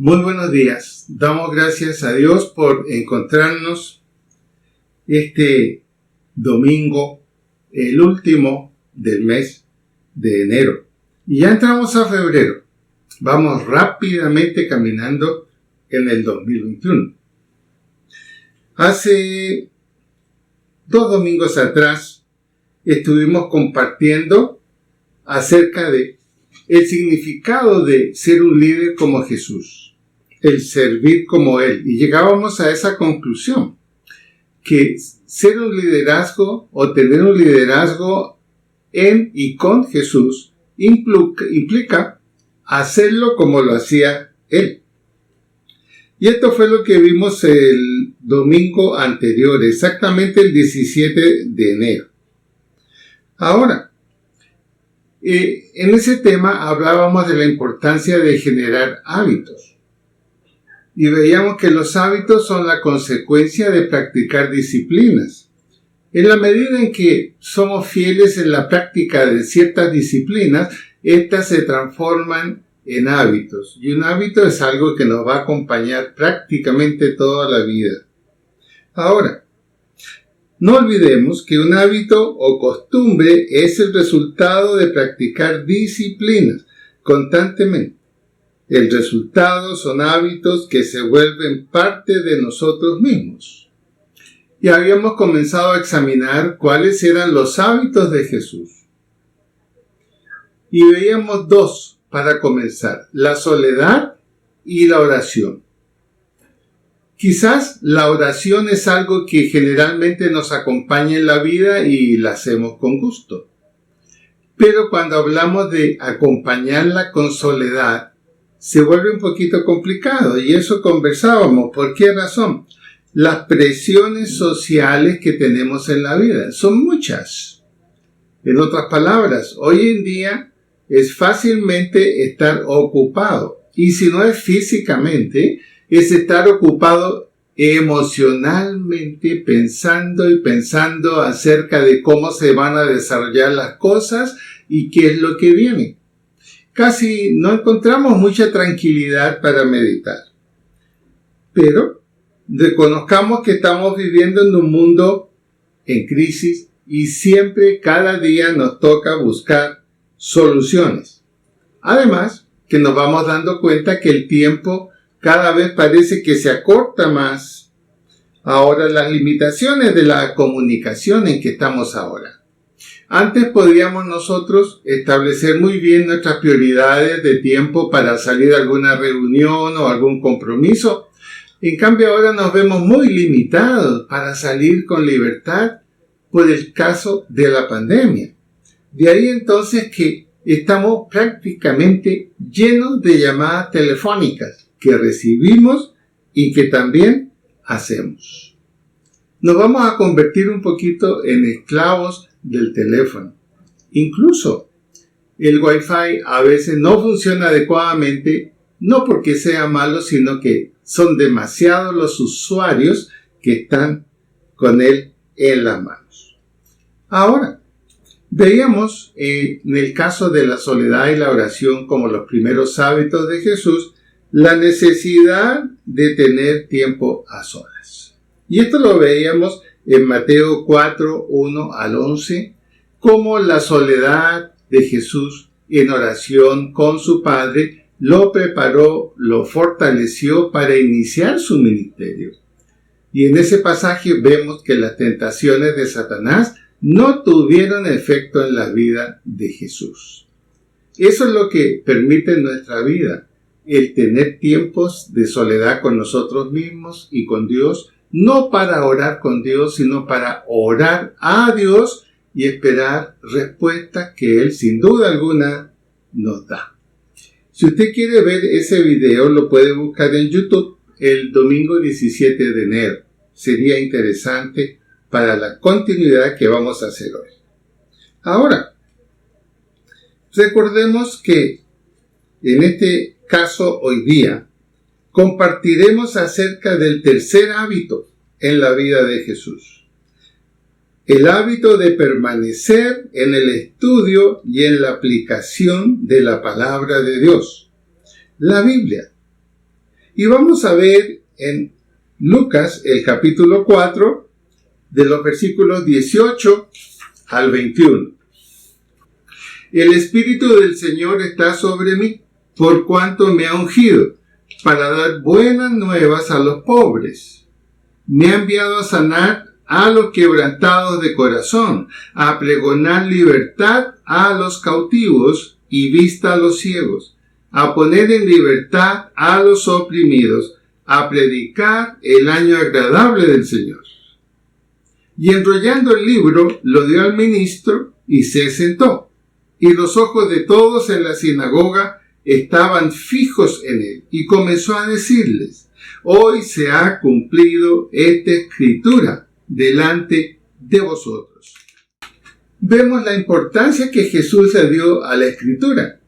Muy buenos días. Damos gracias a Dios por encontrarnos este domingo, el último del mes de enero. Y ya entramos a febrero. Vamos rápidamente caminando en el 2021. Hace 2 domingos atrás estuvimos compartiendo acerca de el significado de ser un líder como Jesús, el servir como Él. Y llegábamos a esa conclusión, que ser un liderazgo o tener un liderazgo en y con Jesús implica hacerlo como lo hacía Él. Y esto fue lo que vimos el domingo anterior, exactamente el 17 de enero. Ahora, en ese tema hablábamos de la importancia de generar hábitos. Y veíamos que los hábitos son la consecuencia de practicar disciplinas. En la medida en que somos fieles en la práctica de ciertas disciplinas, estas se transforman en hábitos. Y un hábito es algo que nos va a acompañar prácticamente toda la vida. Ahora, no olvidemos que un hábito o costumbre es el resultado de practicar disciplinas constantemente. El resultado son hábitos que se vuelven parte de nosotros mismos. Y habíamos comenzado a examinar cuáles eran los hábitos de Jesús. Y veíamos 2 para comenzar: la soledad y la oración. Quizás la oración es algo que generalmente nos acompaña en la vida y la hacemos con gusto. Pero cuando hablamos de acompañarla con soledad, se vuelve un poquito complicado, y eso conversábamos. ¿Por qué razón? Las presiones sociales que tenemos en la vida son muchas. En otras palabras, hoy en día es fácilmente estar ocupado, y si no es físicamente, es estar ocupado emocionalmente pensando acerca de cómo se van a desarrollar las cosas y qué es lo que viene. Casi no encontramos mucha tranquilidad para meditar. Pero reconozcamos que estamos viviendo en un mundo en crisis y siempre, cada día nos toca buscar soluciones. Además, que nos vamos dando cuenta que el tiempo cada vez parece que se acorta más. Ahora, las limitaciones de la comunicación en que estamos ahora. Antes podíamos nosotros establecer muy bien nuestras prioridades de tiempo para salir a alguna reunión o algún compromiso. En cambio, ahora nos vemos muy limitados para salir con libertad por el caso de la pandemia. De ahí entonces que estamos prácticamente llenos de llamadas telefónicas que recibimos y que también hacemos. Nos vamos a convertir un poquito en esclavos del teléfono. Incluso el Wi-Fi a veces no funciona adecuadamente, no porque sea malo, sino que son demasiados los usuarios que están con él en las manos. Ahora, veíamos en el caso de la soledad y la oración como los primeros hábitos de Jesús, la necesidad de tener tiempo a solas. Y esto lo veíamos en Mateo 4, 1 al 11, como la soledad de Jesús en oración con su Padre lo preparó, lo fortaleció para iniciar su ministerio. Y en ese pasaje vemos que las tentaciones de Satanás no tuvieron efecto en la vida de Jesús. Eso es lo que permite en nuestra vida, el tener tiempos de soledad con nosotros mismos y con Dios, no para orar con Dios, sino para orar a Dios y esperar respuestas que Él sin duda alguna nos da. Si usted quiere ver ese video, lo puede buscar en YouTube el domingo 17 de enero. Sería interesante para la continuidad que vamos a hacer hoy. Ahora, recordemos que en este caso hoy día compartiremos acerca del tercer hábito en la vida de Jesús. El hábito de permanecer en el estudio y en la aplicación de la palabra de Dios, la Biblia. Y vamos a ver en Lucas, el capítulo 4, de los versículos 18 al 21. El Espíritu del Señor está sobre mí, por cuanto me ha ungido, para dar buenas nuevas a los pobres. Me ha enviado a sanar a los quebrantados de corazón, a pregonar libertad a los cautivos y vista a los ciegos, a poner en libertad a los oprimidos, a predicar el año agradable del Señor. Y enrollando el libro, lo dio al ministro y se sentó. Y los ojos de todos en la sinagoga estaban fijos en él. Y comenzó a decirles: hoy se ha cumplido esta escritura delante de vosotros. Vemos la importancia que Jesús le dio a la escritura,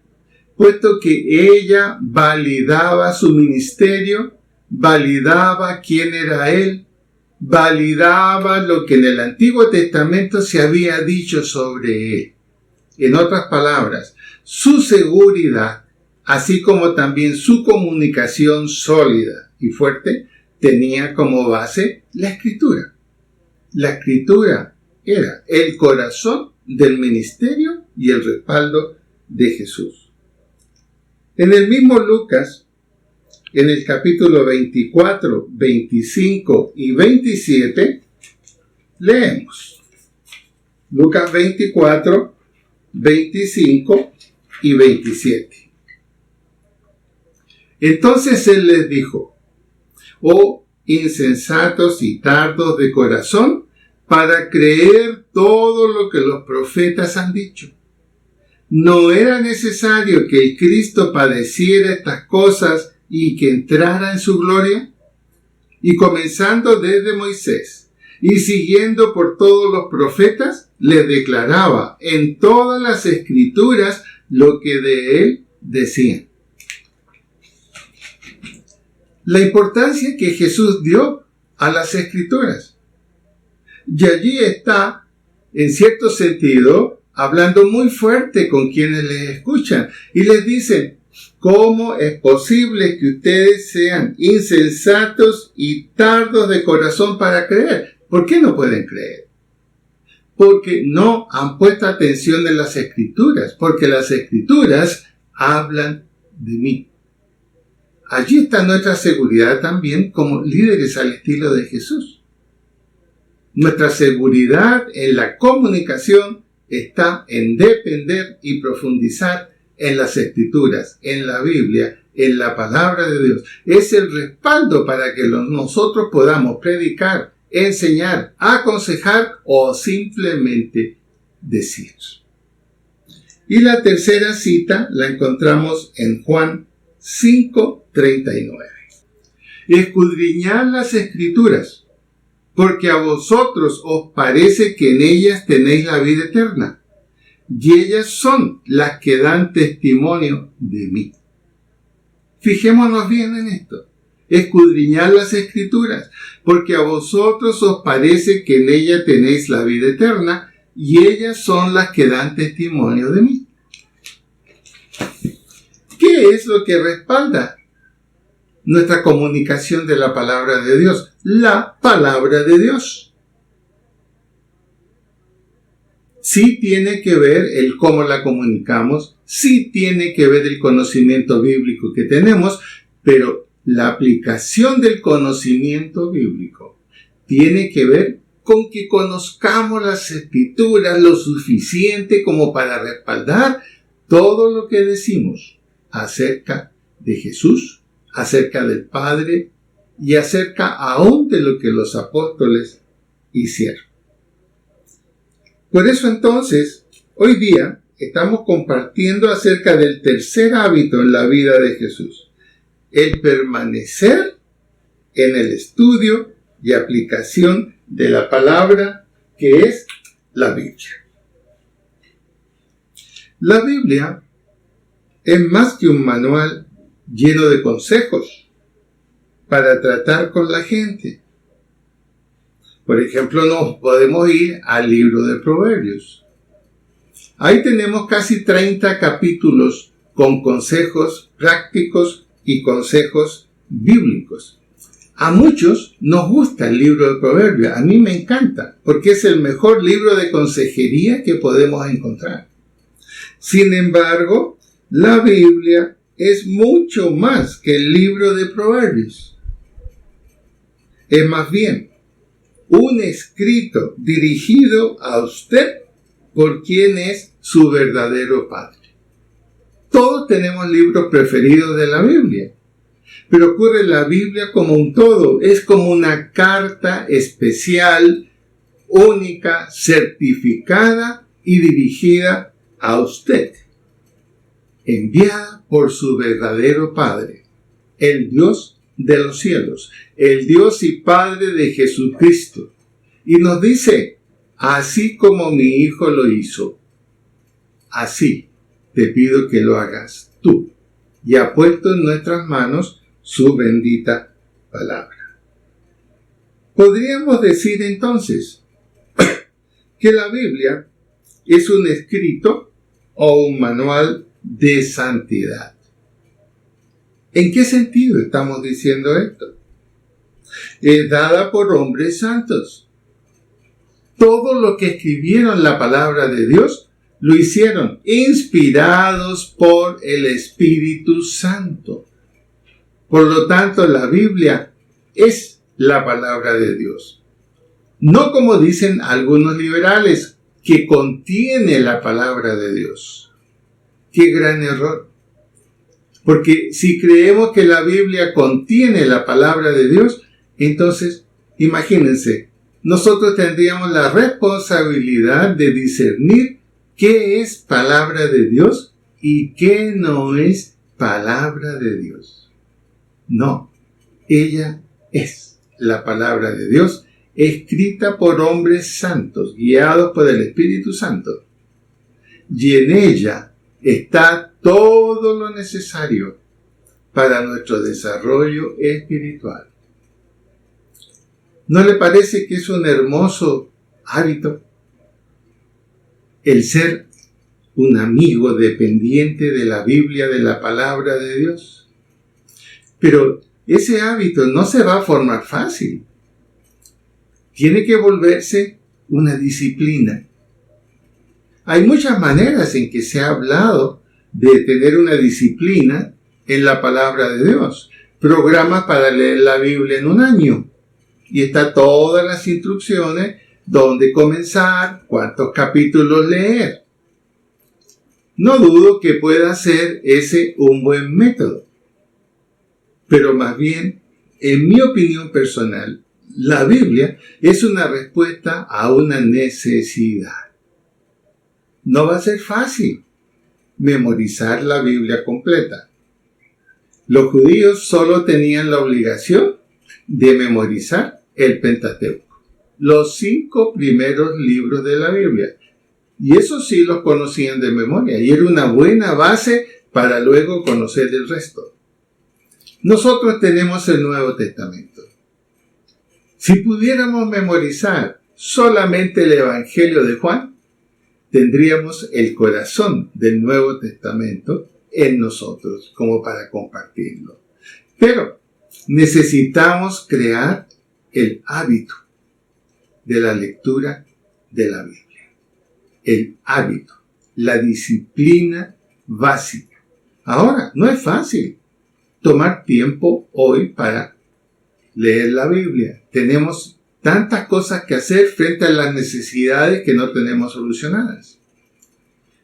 puesto que ella validaba su ministerio, validaba quién era él, validaba lo que en el Antiguo Testamento se había dicho sobre él. En otras palabras, su seguridad, así como también su comunicación sólida y fuerte, tenía como base la Escritura. La Escritura era el corazón del ministerio y el respaldo de Jesús. En el mismo Lucas, en el capítulo 24, 25 y 27, leemos. Lucas 24, 25 y 27. Entonces él les dijo: oh insensatos y tardos de corazón, para creer todo lo que los profetas han dicho. ¿No era necesario que el Cristo padeciera estas cosas y que entrara en su gloria? Y comenzando desde Moisés y siguiendo por todos los profetas, les declaraba en todas las escrituras lo que de él decían. La importancia que Jesús dio a las escrituras. Y allí está, en cierto sentido, hablando muy fuerte con quienes les escuchan. Y les dicen: ¿cómo es posible que ustedes sean insensatos y tardos de corazón para creer? ¿Por qué no pueden creer? Porque no han puesto atención en las escrituras, porque las escrituras hablan de mí. Allí está nuestra seguridad también como líderes al estilo de Jesús. Nuestra seguridad en la comunicación está en depender y profundizar en las escrituras, en la Biblia, en la palabra de Dios. Es el respaldo para que nosotros podamos predicar, enseñar, aconsejar o simplemente decir. Y la tercera cita la encontramos en Juan 5:39. Escudriñad las escrituras, porque a vosotros os parece que en ellas tenéis la vida eterna, y ellas son las que dan testimonio de mí. Fijémonos bien en esto. Escudriñad las escrituras, porque a vosotros os parece que en ellas tenéis la vida eterna, y ellas son las que dan testimonio de mí. ¿Qué es lo que respalda nuestra comunicación de la palabra de Dios? La palabra de Dios. Sí tiene que ver el cómo la comunicamos, sí tiene que ver el conocimiento bíblico que tenemos, pero la aplicación del conocimiento bíblico tiene que ver con que conozcamos las escrituras lo suficiente como para respaldar todo lo que decimos acerca de Jesús, acerca del Padre y acerca aún de lo que los apóstoles hicieron. Por eso entonces, hoy día estamos compartiendo acerca del tercer hábito en la vida de Jesús: el permanecer en el estudio y aplicación de la palabra que es la Biblia. La Biblia es más que un manual lleno de consejos para tratar con la gente. Por ejemplo, nos podemos ir al libro de Proverbios. Ahí tenemos casi 30 capítulos con consejos prácticos y consejos bíblicos. A muchos nos gusta el libro de Proverbios. A mí me encanta, porque es el mejor libro de consejería que podemos encontrar. Sin embargo, la Biblia es mucho más que el libro de Proverbios. Es más bien un escrito dirigido a usted por quien es su verdadero Padre. Todos tenemos libros preferidos de la Biblia, pero ocurre la Biblia como un todo. Es como una carta especial, única, certificada y dirigida a usted, enviada por su verdadero Padre, el Dios de los cielos, el Dios y Padre de Jesucristo. Y nos dice, así como mi Hijo lo hizo, así te pido que lo hagas tú. Y ha puesto en nuestras manos su bendita palabra. Podríamos decir entonces que la Biblia es un escrito o un manual de santidad. ¿En qué sentido estamos diciendo esto? Es dada por hombres santos. Todo lo que escribieron la palabra de Dios lo hicieron inspirados por el Espíritu Santo. Por lo tanto, la Biblia es la palabra de Dios. No como dicen algunos liberales, que contiene la palabra de Dios. ¡Qué gran error! Porque si creemos que la Biblia contiene la palabra de Dios, entonces, imagínense, nosotros tendríamos la responsabilidad de discernir qué es palabra de Dios y qué no es palabra de Dios. No, ella es la palabra de Dios, escrita por hombres santos, guiados por el Espíritu Santo. Y en ella está todo lo necesario para nuestro desarrollo espiritual. ¿No le parece que es un hermoso hábito el ser un amigo dependiente de la Biblia, de la palabra de Dios? Pero ese hábito no se va a formar fácil. Tiene que volverse una disciplina. Hay muchas maneras en que se ha hablado de tener una disciplina en la palabra de Dios. Programas para leer la Biblia en un año. Y está todas las instrucciones, dónde comenzar, cuántos capítulos leer. No dudo que pueda ser ese un buen método. Pero más bien, en mi opinión personal, la Biblia es una respuesta a una necesidad. No va a ser fácil memorizar la Biblia completa. Los judíos solo tenían la obligación de memorizar el Pentateuco, los 5 primeros libros de la Biblia. Y eso sí los conocían de memoria, y era una buena base para luego conocer el resto. Nosotros tenemos el Nuevo Testamento. Si pudiéramos memorizar solamente el Evangelio de Juan, tendríamos el corazón del Nuevo Testamento en nosotros, como para compartirlo. Pero necesitamos crear el hábito de la lectura de la Biblia. El hábito, la disciplina básica. Ahora, no es fácil tomar tiempo hoy para leer la Biblia. Tenemos tantas cosas que hacer frente a las necesidades que no tenemos solucionadas.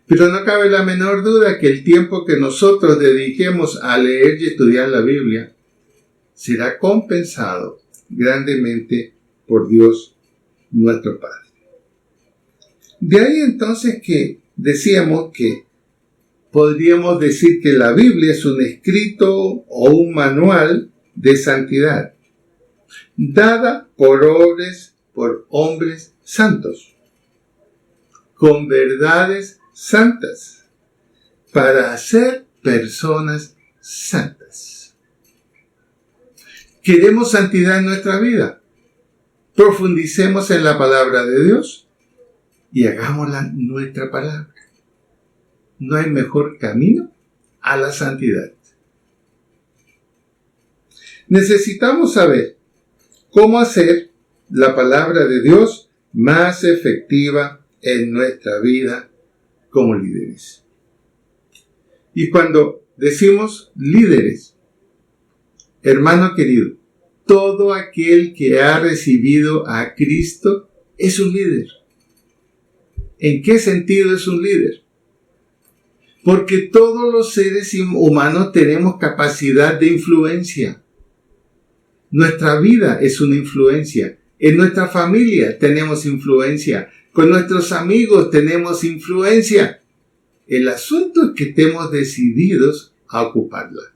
Pero no cabe la menor duda que el tiempo que nosotros dediquemos a leer y estudiar la Biblia será compensado grandemente por Dios nuestro Padre. De ahí entonces que decíamos que podríamos decir que la Biblia es un escrito o un manual de santidad, dada por hombres santos, con verdades santas, para hacer personas santas. ¿Queremos santidad en nuestra vida? Profundicemos en la palabra de Dios y hagámosla nuestra palabra. No hay mejor camino a la santidad. Necesitamos saber cómo hacer la palabra de Dios más efectiva en nuestra vida como líderes. Y cuando decimos líderes, hermano querido, todo aquel que ha recibido a Cristo es un líder. ¿En qué sentido es un líder? Porque todos los seres humanos tenemos capacidad de influencia. Nuestra vida es una influencia. En nuestra familia tenemos influencia. Con nuestros amigos tenemos influencia. El asunto es que estemos decididos a ocuparla.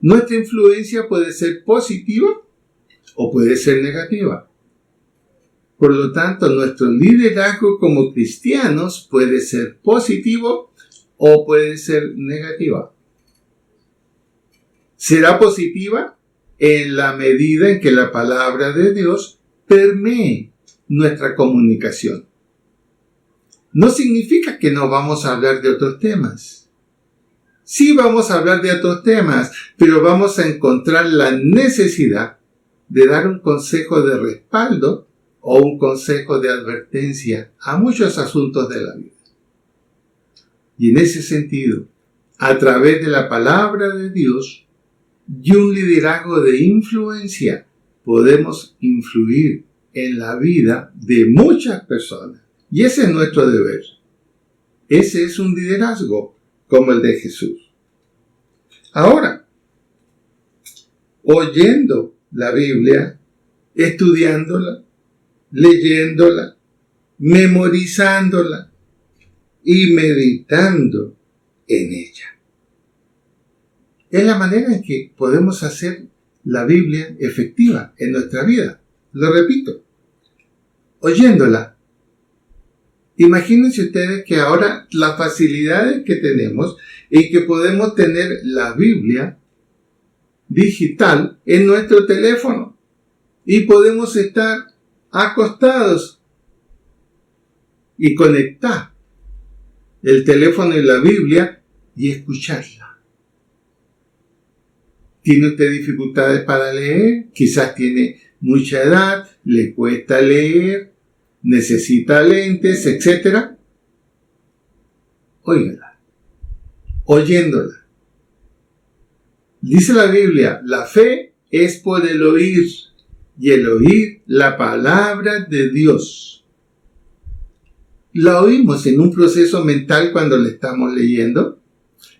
Nuestra influencia puede ser positiva o puede ser negativa. Por lo tanto, nuestro liderazgo como cristianos puede ser positivo o puede ser negativa. Será positiva en la medida en que la palabra de Dios permee nuestra comunicación. No significa que no vamos a hablar de otros temas. Sí vamos a hablar de otros temas, pero vamos a encontrar la necesidad de dar un consejo de respaldo o un consejo de advertencia a muchos asuntos de la vida. Y en ese sentido, a través de la palabra de Dios y un liderazgo de influencia, podemos influir en la vida de muchas personas. Y ese es nuestro deber. Ese es un liderazgo como el de Jesús. Ahora, oyendo la Biblia, estudiándola, leyéndola, memorizándola y meditando en ella. Es la manera en que podemos hacer la Biblia efectiva en nuestra vida. Lo repito, oyéndola. Imagínense ustedes que ahora las facilidades que tenemos y que podemos tener la Biblia digital en nuestro teléfono y podemos estar acostados y conectar el teléfono y la Biblia y escucharla. ¿Tiene usted dificultades para leer? Quizás tiene mucha edad, le cuesta leer, necesita lentes, etc. Óigala, oyéndola. Dice la Biblia, la fe es por el oír, y el oír la palabra de Dios. La oímos en un proceso mental cuando la estamos leyendo.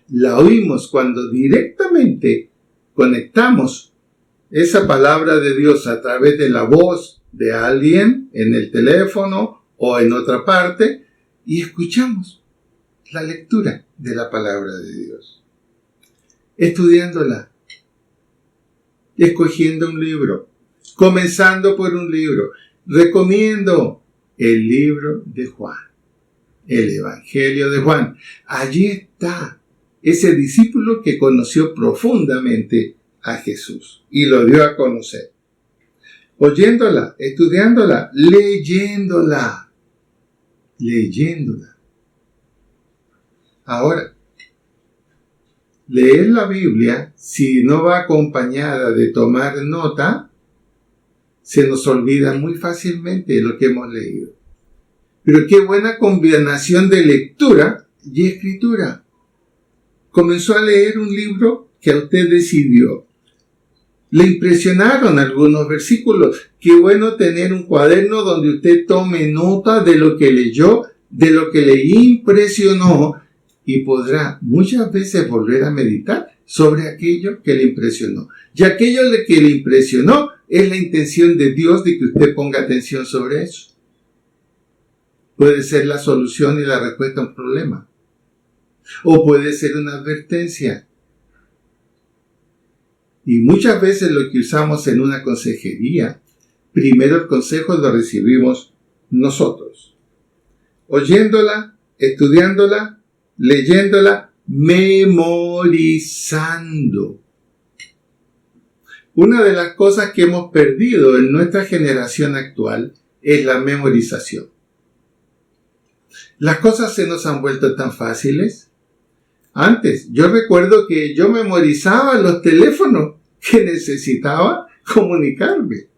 La oímos cuando directamente conectamos esa palabra de Dios a través de la voz de alguien en el teléfono o en otra parte y escuchamos la lectura de la palabra de Dios. Estudiándola, escogiendo un libro, comenzando por un libro. Recomiendo el libro de Juan, el Evangelio de Juan. Allí está ese discípulo que conoció profundamente a Jesús y lo dio a conocer. Oyéndola, estudiándola, leyéndola. Ahora, leer la Biblia, si no va acompañada de tomar nota, se nos olvida muy fácilmente lo que hemos leído. Pero qué buena combinación de lectura y escritura. Comenzó a leer un libro que a usted decidió. Le impresionaron algunos versículos. Qué bueno tener un cuaderno donde usted tome nota de lo que leyó, de lo que le impresionó, y podrá muchas veces volver a meditar sobre aquello que le impresionó. Y aquello que le impresionó es la intención de Dios de que usted ponga atención sobre eso. Puede ser la solución y la respuesta a un problema. O puede ser una advertencia. Y muchas veces lo que usamos en una consejería, primero el consejo lo recibimos nosotros. Oyéndola, estudiándola, leyéndola, memorizando. Una de las cosas que hemos perdido en nuestra generación actual es la memorización. Las cosas se nos han vuelto tan fáciles. Antes, yo recuerdo que yo memorizaba los teléfonos que necesitaba comunicarme.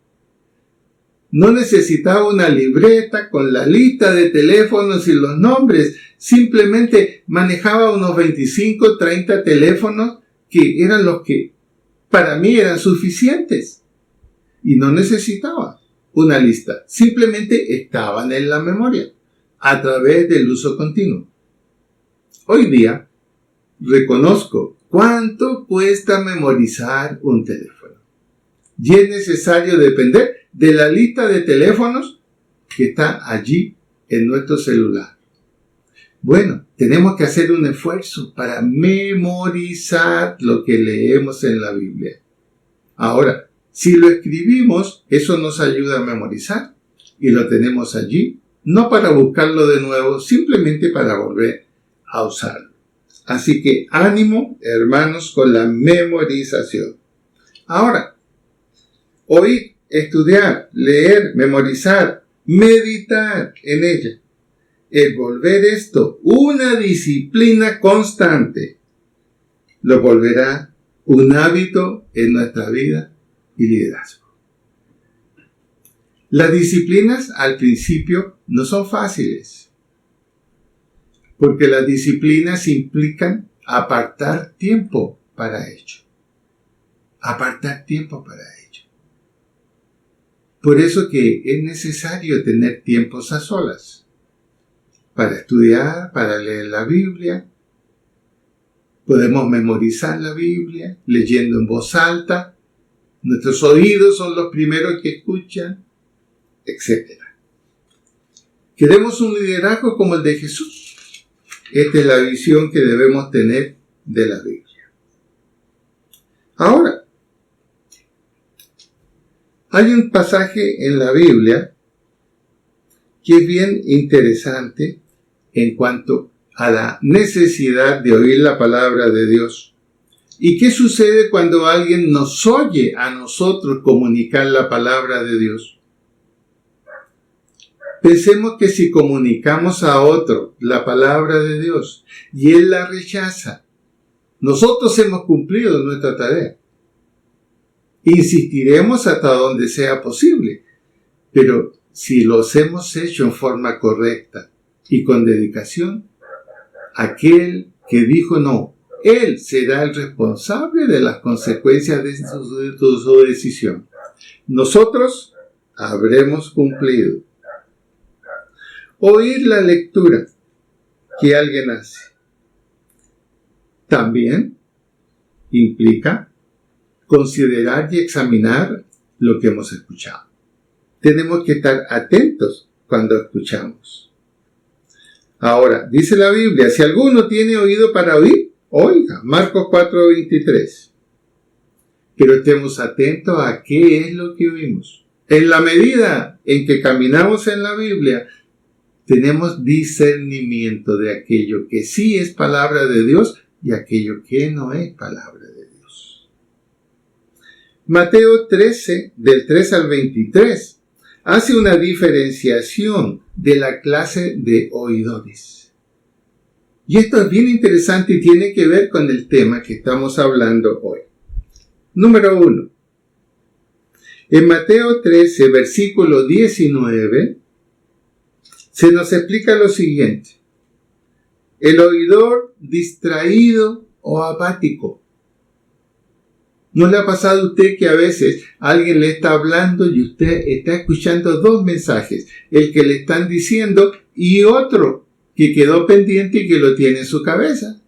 No necesitaba una libreta con la lista de teléfonos y los nombres. Simplemente manejaba unos 25, 30 teléfonos que eran los que para mí eran suficientes. Y no necesitaba una lista. Simplemente estaban en la memoria a través del uso continuo. Hoy día reconozco cuánto cuesta memorizar un teléfono. Y es necesario depender de la lista de teléfonos que está allí en nuestro celular. Bueno, tenemos que hacer un esfuerzo para memorizar lo que leemos en la Biblia. Ahora, si lo escribimos, eso nos ayuda a memorizar y lo tenemos allí, no para buscarlo de nuevo, simplemente para volver a usarlo. Así que ánimo, hermanos, con la memorización. Ahora, oír, estudiar, leer, memorizar, meditar en ella. El volver esto una disciplina constante lo volverá un hábito en nuestra vida y liderazgo. Las disciplinas al principio no son fáciles, porque las disciplinas implican apartar tiempo para ello. Apartar tiempo para ello. Por eso que es necesario tener tiempos a solas para estudiar, para leer la Biblia. Podemos memorizar la Biblia leyendo en voz alta. Nuestros oídos son los primeros que escuchan, etc. Queremos un liderazgo como el de Jesús. Esta es la visión que debemos tener de la Biblia. Ahora, hay un pasaje en la Biblia que es bien interesante en cuanto a la necesidad de oír la palabra de Dios. ¿Y qué sucede cuando alguien nos oye a nosotros comunicar la palabra de Dios? Pensemos que si comunicamos a otro la palabra de Dios y él la rechaza, nosotros hemos cumplido nuestra tarea. Insistiremos hasta donde sea posible, pero si los hemos hecho en forma correcta y con dedicación, aquel que dijo no, él será el responsable de las consecuencias de su decisión. Nosotros habremos cumplido. Oír la lectura que alguien hace también implica considerar y examinar lo que hemos escuchado. Tenemos que estar atentos cuando escuchamos. Ahora, dice la Biblia, si alguno tiene oído para oír, oiga, Marcos 4:23. Pero estemos atentos a qué es lo que oímos. En la medida en que caminamos en la Biblia, tenemos discernimiento de aquello que sí es palabra de Dios y aquello que no es palabra de Dios. Mateo 13, del 3 al 23, hace una diferenciación de la clase de oidores. Y esto es bien interesante y tiene que ver con el tema que estamos hablando hoy. Número 1. En Mateo 13, versículo 19, se nos explica lo siguiente. El oidor distraído o apático. ¿No le ha pasado a usted que a veces alguien le está hablando y usted está escuchando dos mensajes? El que le están diciendo y otro que quedó pendiente y que lo tiene en su cabeza.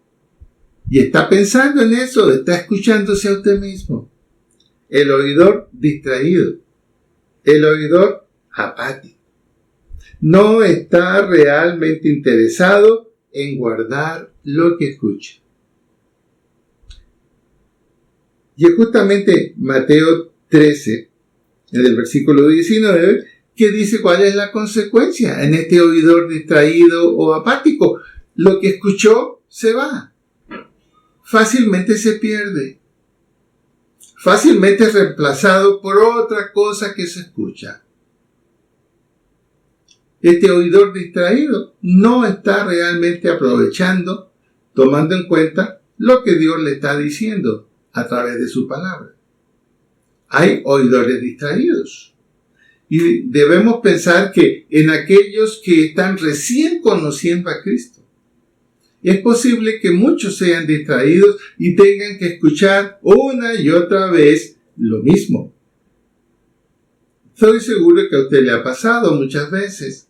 Y está pensando en eso, está escuchándose a usted mismo. El oidor distraído. El oidor apático. No está realmente interesado en guardar lo que escucha. Y es justamente Mateo 13, en el versículo 19, que dice cuál es la consecuencia en este oidor distraído o apático. Lo que escuchó se va. Fácilmente se pierde. Fácilmente es reemplazado por otra cosa que se escucha. Este oidor distraído no está realmente aprovechando tomando en cuenta lo que Dios le está diciendo a través de su palabra. Hay oidores distraídos. Y debemos pensar que en aquellos que están recién conociendo a Cristo, es posible que muchos sean distraídos y tengan que escuchar una y otra vez lo mismo. Estoy seguro que a usted le ha pasado muchas veces.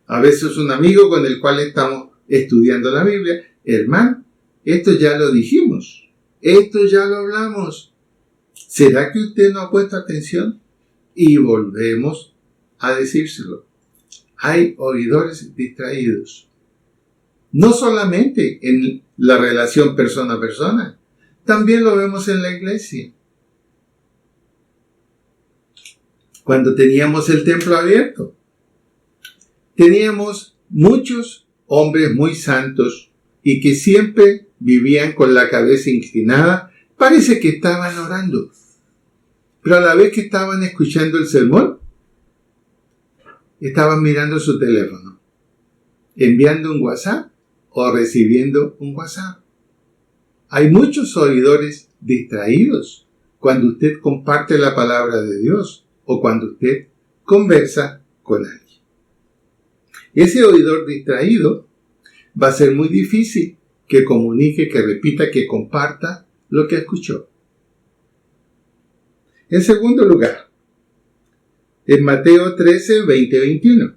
A veces un amigo con el cual estamos estudiando la Biblia, hermano, esto ya lo dijimos, esto ya lo hablamos. ¿Será que usted no ha puesto atención? Y volvemos a decírselo. Hay oidores distraídos. No solamente en la relación persona a persona, también lo vemos en la iglesia. Cuando teníamos el templo abierto, teníamos muchos hombres muy santos y que siempre vivían con la cabeza inclinada. Parece que estaban orando, pero a la vez que estaban escuchando el sermón, estaban mirando su teléfono, enviando un WhatsApp o recibiendo un WhatsApp. Hay muchos oidores distraídos cuando usted comparte la palabra de Dios o cuando usted conversa con alguien. Ese oidor distraído va a ser muy difícil que comunique, que repita, que comparta lo que escuchó. En segundo lugar, en Mateo 13, 20, 21.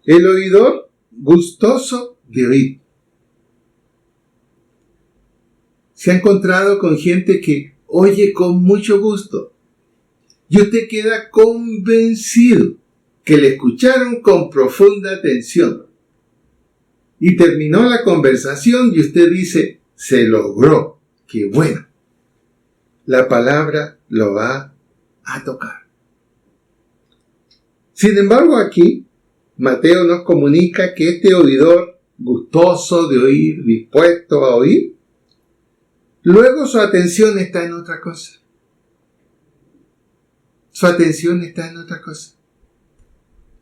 El oidor gustoso de oír. Se ha encontrado con gente que oye con mucho gusto y usted queda convencido que le escucharon con profunda atención. Y terminó la conversación y usted dice, se logró, qué bueno. La palabra lo va a tocar. Sin embargo, aquí Mateo nos comunica que este oidor gustoso de oír, dispuesto a oír, luego su atención está en otra cosa. Su atención está en otra cosa.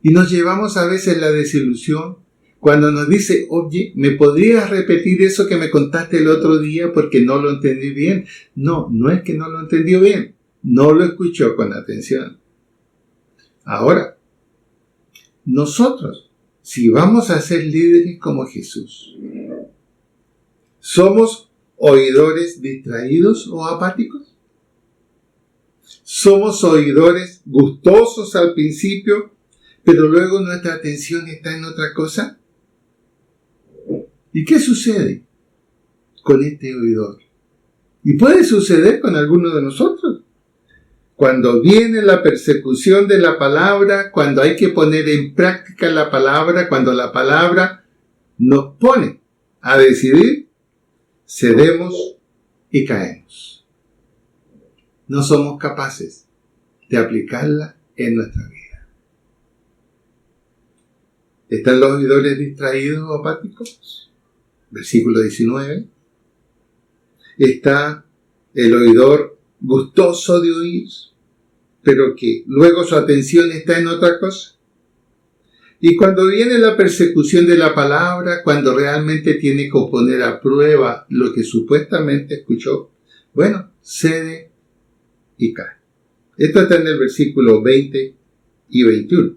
Y nos llevamos a veces la desilusión cuando nos dice, oye, ¿me podrías repetir eso que me contaste el otro día porque no lo entendí bien? No, no es que no lo entendió bien, no lo escuchó con atención. Ahora, nosotros, si vamos a ser líderes como Jesús, ¿somos oidores distraídos o apáticos? ¿Somos oidores gustosos al principio, pero luego nuestra atención está en otra cosa? ¿Y qué sucede con este oidor? Y puede suceder con alguno de nosotros. Cuando viene la persecución de la palabra, cuando hay que poner en práctica la palabra, cuando la palabra nos pone a decidir, cedemos y caemos. No somos capaces de aplicarla en nuestra vida. ¿Están los oidores distraídos o apáticos? Versículo 19. Está el oidor gustoso de oír, pero que luego su atención está en otra cosa. Y cuando viene la persecución de la palabra, cuando realmente tiene que poner a prueba lo que supuestamente escuchó, bueno, cede y cae. Esto está en el versículo 20 y 21.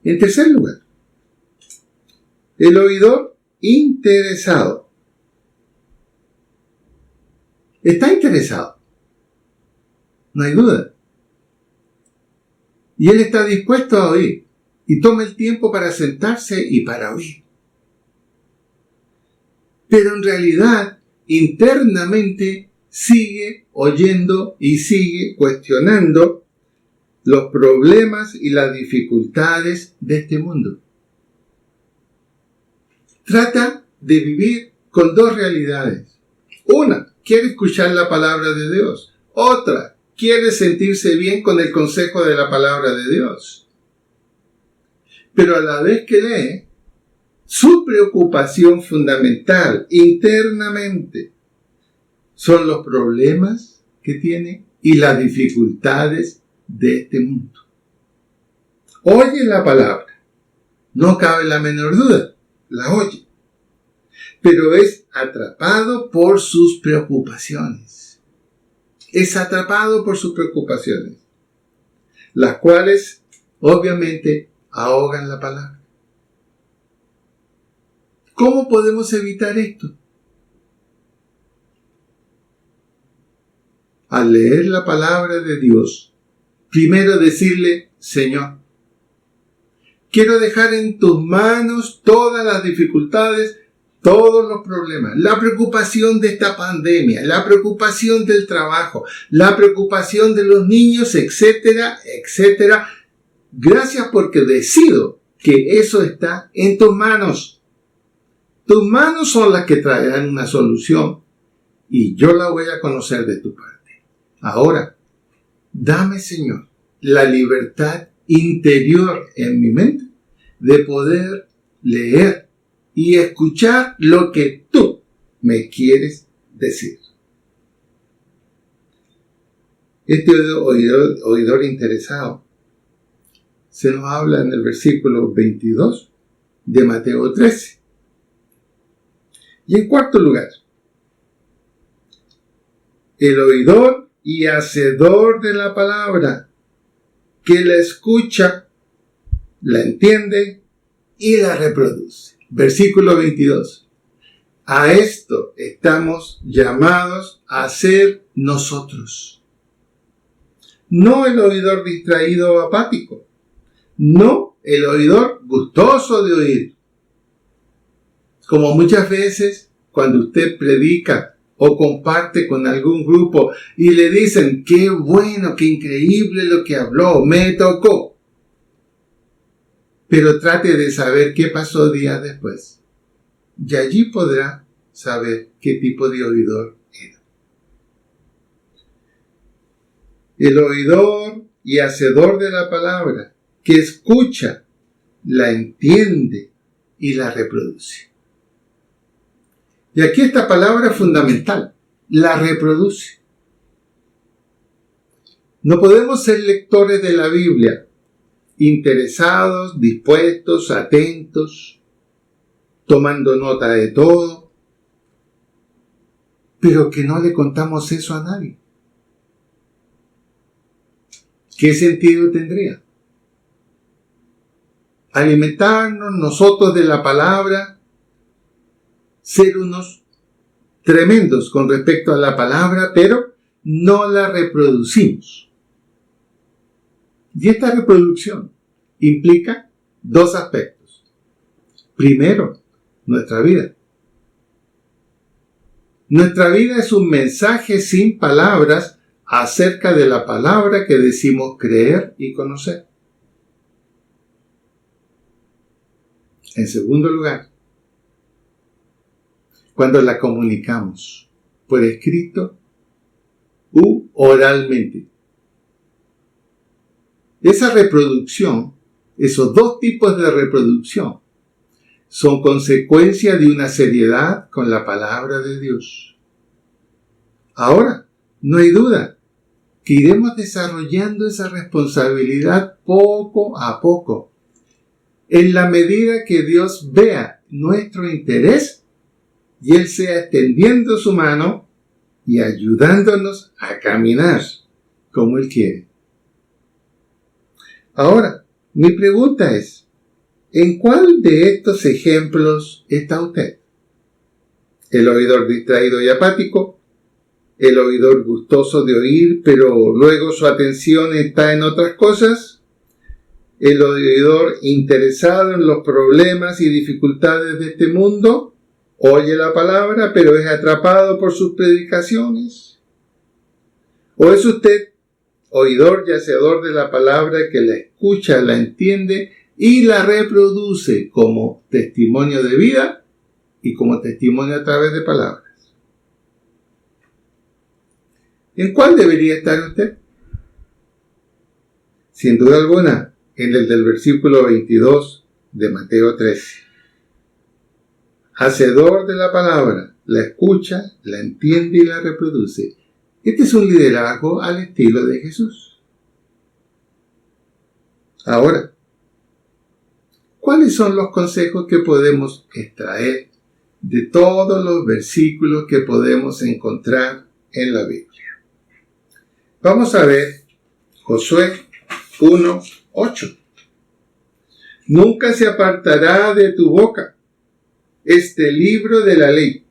En tercer lugar, el oidor interesado. Está interesado, no hay duda. Y él está dispuesto a oír y toma el tiempo para sentarse y para oír. Pero en realidad, internamente, sigue oyendo y sigue cuestionando los problemas y las dificultades de este mundo. Trata de vivir con dos realidades. Una, quiere escuchar la palabra de Dios. Otra, quiere sentirse bien con el consejo de la palabra de Dios. Pero a la vez que lee, su preocupación fundamental internamente son los problemas que tiene y las dificultades de este mundo. Oye la palabra, no cabe la menor duda. la oye, pero es atrapado por sus preocupaciones. Es atrapado por sus preocupaciones, las cuales obviamente ahogan la palabra. ¿Cómo podemos evitar esto? Al leer la palabra de Dios, primero decirle: Señor, quiero dejar en tus manos todas las dificultades, todos los problemas, la preocupación de esta pandemia, la preocupación del trabajo, la preocupación de los niños, etcétera, etcétera. Gracias porque decido que eso está en tus manos. Tus manos son las que traerán una solución y yo la voy a conocer de tu parte. Ahora, dame, Señor, la libertad interior en mi mente de poder leer y escuchar lo que tú me quieres decir. Este oidor interesado se nos habla en el versículo 22 de Mateo 13. Y en cuarto lugar, el oidor y hacedor de la palabra, que la escucha, la entiende y la reproduce. Versículo 22. A esto estamos llamados a ser nosotros. No el oidor distraído o apático. No el oidor gustoso de oír. Como muchas veces cuando usted predica o comparte con algún grupo y le dicen: qué bueno, qué increíble lo que habló, me tocó. Pero trate de saber qué pasó días después. Y allí podrá saber qué tipo de oidor era. El oidor y hacedor de la palabra, que escucha, la entiende y la reproduce. Y aquí esta palabra es fundamental: la reproduce. No podemos ser lectores de la Biblia interesados, dispuestos, atentos, tomando nota de todo, pero que no le contamos eso a nadie. ¿Qué sentido tendría? Alimentarnos nosotros de la palabra, ser unos tremendos con respecto a la palabra, pero no la reproducimos. Y esta reproducción implica dos aspectos. Primero, nuestra vida. Nuestra vida es un mensaje sin palabras acerca de la palabra que decimos creer y conocer. En segundo lugar, cuando la comunicamos por escrito u oralmente. Esa reproducción, esos dos tipos de reproducción, son consecuencia de una seriedad con la palabra de Dios. Ahora, no hay duda que iremos desarrollando esa responsabilidad poco a poco, en la medida que Dios vea nuestro interés y Él sea extendiendo su mano y ayudándonos a caminar como Él quiere. Ahora, mi pregunta es: ¿en cuál de estos ejemplos está usted? ¿El oidor distraído y apático? ¿El oidor gustoso de oír, pero luego su atención está en otras cosas? ¿El oidor interesado en los problemas y dificultades de este mundo? ¿Oye la palabra, pero es atrapado por sus predicaciones? ¿O es usted oidor y hacedor de la palabra, que la escucha, la entiende y la reproduce como testimonio de vida y como testimonio a través de palabras? ¿En cuál debería estar usted? Sin duda alguna, en el del versículo 22 de Mateo 13. Hacedor de la palabra, la escucha, la entiende y la reproduce. Este es un liderazgo al estilo de Jesús. Ahora, ¿Cuáles son los consejos que podemos extraer de todos los versículos que podemos encontrar en la Biblia? Vamos a ver Josué 1:8. Nunca se apartará de tu boca este libro de la ley,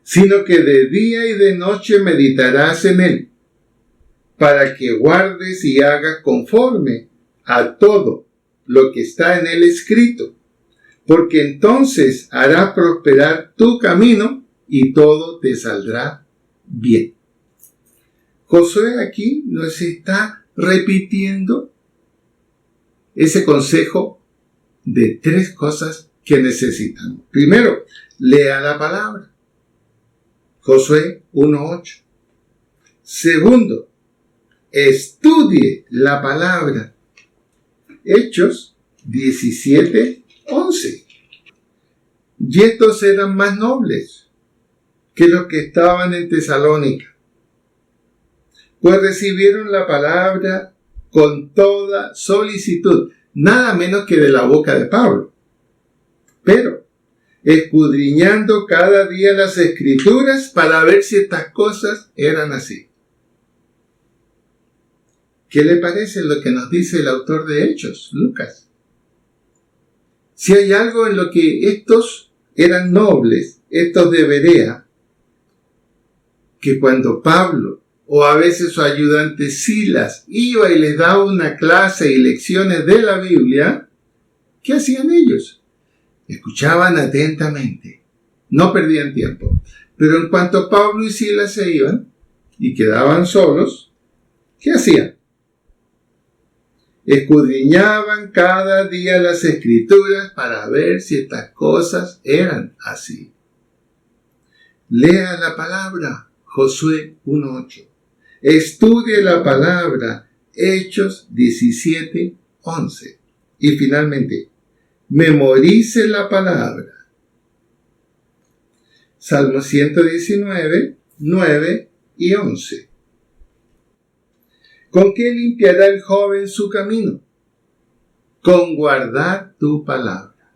sino que de día y de noche meditarás en él, para que guardes y hagas conforme a todo lo que está en él escrito, porque entonces harás prosperar tu camino y todo te saldrá bien. Josué aquí nos está repitiendo ese consejo de 3 cosas que necesitamos. Primero, lea la palabra. Josué 1:8. Segundo, estudie la palabra. Hechos 17:11. Y estos eran más nobles que los que estaban en Tesalónica, pues recibieron la palabra con toda solicitud, nada menos que de la boca de Pablo. Pero escudriñando cada día las Escrituras para ver si estas cosas eran así. ¿Qué le parece lo que nos dice el autor de Hechos, Lucas? Si hay algo en lo que estos eran nobles, estos de Berea, que cuando Pablo o a veces su ayudante Silas iba y les daba una clase y lecciones de la Biblia, ¿qué hacían ellos? Escuchaban atentamente, no perdían tiempo. Pero en cuanto Pablo y Silas se iban y quedaban solos, ¿qué hacían? Escudriñaban cada día las Escrituras para ver si estas cosas eran así. Lea la palabra, Josué 1:8. Estudie la palabra, Hechos 17:11. Y finalmente, memorice la palabra. Salmo 119, 9 y 11. ¿Con qué limpiará el joven su camino? Con guardar tu palabra.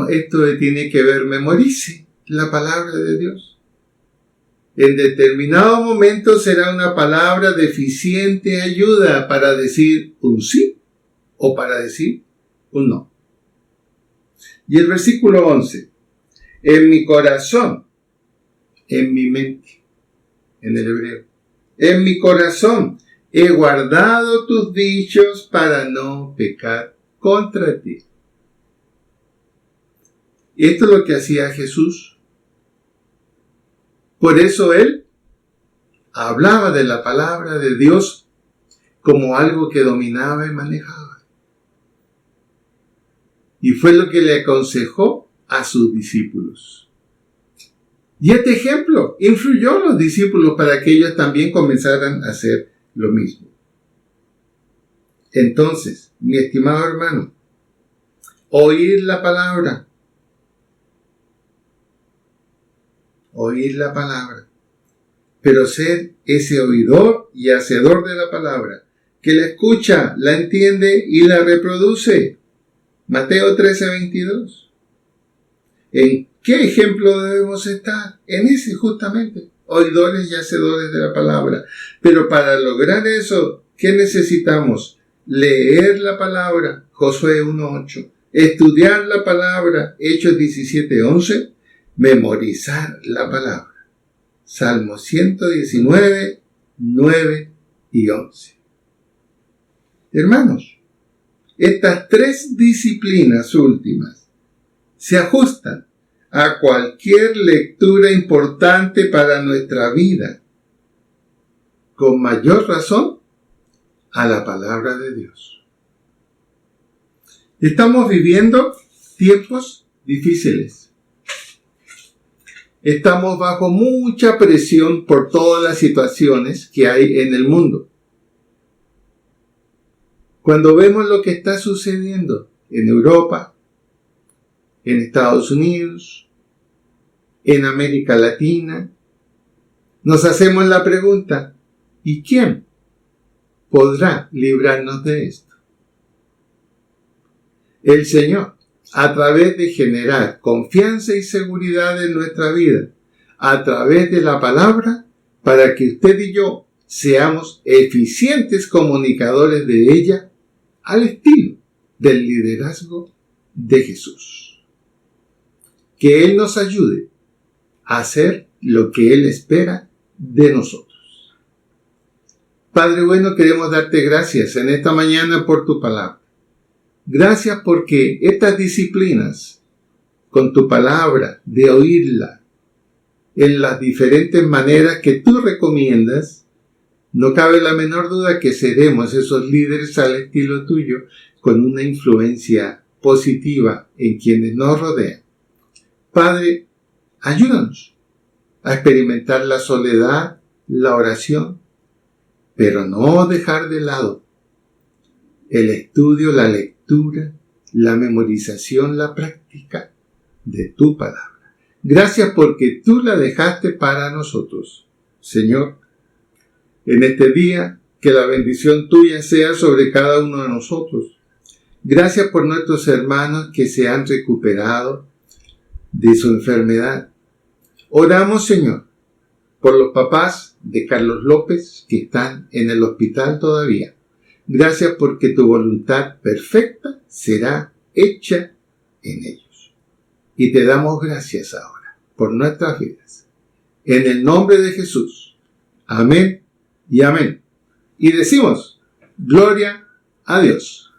Esto tiene que ver, memorice la palabra de Dios. En determinado momento será una palabra de eficiente ayuda para decir un sí o para decir un no. Y el versículo 11. En mi corazón, en mi mente, en el hebreo, en mi corazón he guardado tus dichos para no pecar contra ti. Y esto es lo que hacía Jesús. Por eso él hablaba de la palabra de Dios como algo que dominaba y manejaba. Y fue lo que le aconsejó a sus discípulos. Y este ejemplo influyó a los discípulos para que ellos también comenzaran a hacer lo mismo. Entonces, mi estimado hermano, oír la palabra, pero ser ese oidor y hacedor de la palabra, que la escucha, la entiende y la reproduce. Mateo 13:22. ¿En qué ejemplo debemos estar? En ese justamente, oidores y hacedores de la palabra. Pero para lograr eso, ¿qué necesitamos? Leer la palabra, Josué 1:8. Estudiar la palabra, Hechos 17:11. Memorizar la palabra, Salmo 119, 9 y 11. Hermanos, estas 3 disciplinas últimas se ajustan a cualquier lectura importante para nuestra vida, con mayor razón a la palabra de Dios. Estamos viviendo tiempos difíciles. Estamos bajo mucha presión por todas las situaciones que hay en el mundo. Cuando vemos lo que está sucediendo en Europa, en Estados Unidos, en América Latina, nos hacemos la pregunta, ¿y quién podrá librarnos de esto? el Señor, a través de generar confianza y seguridad en nuestra vida, a través de la palabra, para que usted y yo seamos eficientes comunicadores de ella al estilo del liderazgo de Jesús. Que Él nos ayude a hacer lo que Él espera de nosotros. Padre bueno, queremos darte gracias en esta mañana por tu palabra. Gracias porque estas disciplinas, con tu palabra, de oírla, en las diferentes maneras que tú recomiendas, no cabe la menor duda que seremos esos líderes al estilo tuyo, con una influencia positiva en quienes nos rodean. Padre, ayúdanos a experimentar la soledad, la oración, pero no dejar de lado el estudio, la lectura, la memorización, la práctica de tu palabra. Gracias porque tú la dejaste para nosotros. Señor, en este día, que la bendición tuya sea sobre cada uno de nosotros. Gracias por nuestros hermanos que se han recuperado de su enfermedad. Oramos, Señor, por los papás de Carlos López que están en el hospital todavía. Gracias porque tu voluntad perfecta será hecha en ellos. Y te damos gracias ahora por nuestras vidas. En el nombre de Jesús. Amén y amén. Y decimos, gloria a Dios.